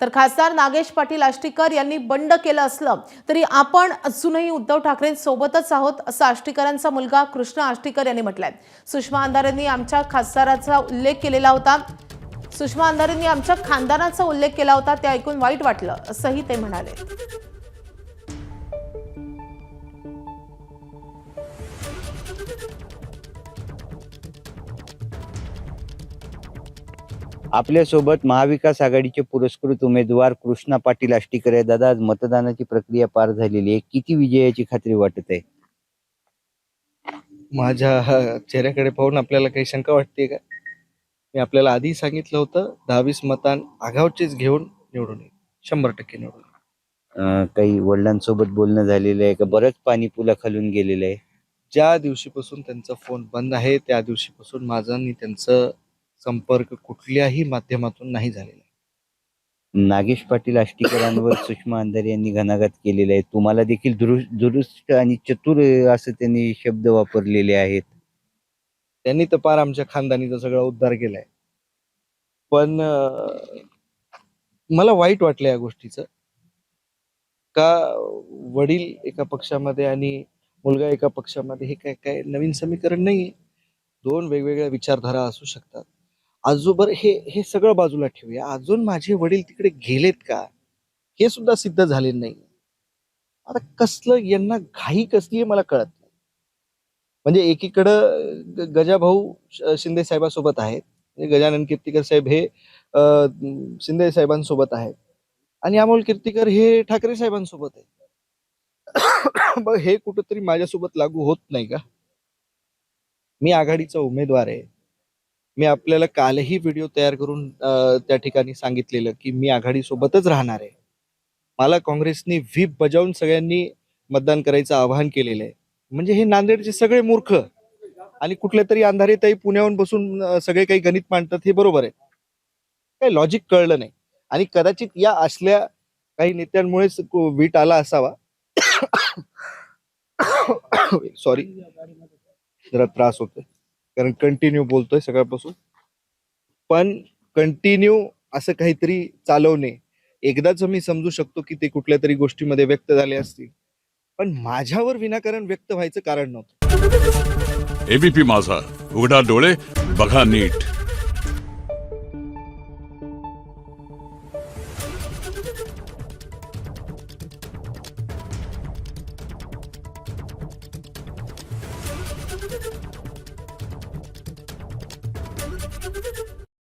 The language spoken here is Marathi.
तर खासदार नागेश पाटील आष्टीकर यांनी बंड केलं असलं तरी आपण अजूनही उद्धव ठाकरेंसोबतच आहोत असं आष्टीकरांचा मुलगा कृष्ण आष्टीकर यांनी म्हटलंय। सुषमा अंधारेंनी आमच्या खासदाराचा उल्लेख केलेला होता, सुषमा अंधारेंनी आमच्या खानदानाचा उल्लेख केला होता, ते ऐकून वाईट वाटलं असंही ते म्हणाले। आपल्यासोबत महाविकास आघाडीचे पुरस्कृत उमेदवार कृष्णा पाटील आष्टीकर आहे। दादा, आज मतदानाची प्रक्रिया पार झालेली आहे, किती विजयाची खात्री वाटत आहे? माझ्या चेहऱ्याकडे पाहून आपल्याला काही शंका वाटते का? मी आपल्याला आधी सांगितलं होतं 10-20 मतां आघावचेच घेऊन निवडून येईल, 100% निवडून येईल। काही वडिलांसोबत बोलणं झालेलं आहे का? बरंच पाणी पुलाखालून गेलेलं आहे। ज्या दिवशीपासून त्यांचा फोन बंद आहे त्या दिवशीपासून माझा आणि त्यांचा संपर्क कुठल्याही माध्यमातून नाही झालेला आहे। नागेश पाटील आष्टीकरांवर सुषमा अंधारे यांनी घणाघात केलेला आहे, तुम्हाला देखील दुरुस्त आणि चतुर असं त्यांनी शब्द वापरलेले आहेत। त्यांनी तर पार आमच्या खानदानीचा सगळा उद्धार केलाय, पण मला वाईट वाटलं या गोष्टीचं का वडील एका पक्षामध्ये आणि मुलगा एका पक्षामध्ये, हे काय काय नवीन समीकरण नाही। दोन वेगवेगळ्या विचारधारा असू शकतात। आजोबर हे सगळं बाजूला ठेवूया, अजून माझे वडील तिकडे गेलेत का हे सुद्धा सिद्ध झाले नाही। आता कसलं यांना घाई कसली आहे मला कळत नाही। म्हणजे एकीकडं गजाभाऊ शिंदे साहेबांसोबत आहेत, गजानन कीर्तीकर साहेब हे शिंदे साहेबांसोबत आहेत आणि अमोल कीर्तीकर हे ठाकरे साहेबांसोबत आहेत। मग हे कुठंतरी माझ्यासोबत लागू होत नाही का? मी आघाडीचा उमेदवार आहे। मी आपल्याला कालही व्हिडिओ तयार करून त्या ठिकाणी सांगितलेलं की मी आघाडी सोबतच राहणार आहे। मला काँग्रेसने व्हीप बजावून सगळ्यांनी मतदान करायचं आवाहन केलेलं आहे। म्हणजे हे नांदेडचे सगळे मूर्ख आणि कुठले तरी अंधारे ताई पुण्याहून बसून सगळे काही गणित मांडतात, हे बरोबर आहे? काही लॉजिक कळलं नाही आणि कदाचित या असल्या काही नेत्यांमुळेच वीट आला असावा। सॉरी, जरा त्रास होतोय कारण कंटिन्यू बोलतोय सकाळपासून, पण कंटिन्यू असं काहीतरी चालवणे एकदाच मी समजू शकतो की ते कुठल्या तरी गोष्टीमध्ये व्यक्त झाले असतील, पण माझ्यावर विनाकारण व्यक्त व्हायचं कारण नव्हतं। एबीपी माझा, उघडा डोळे बघा नीट।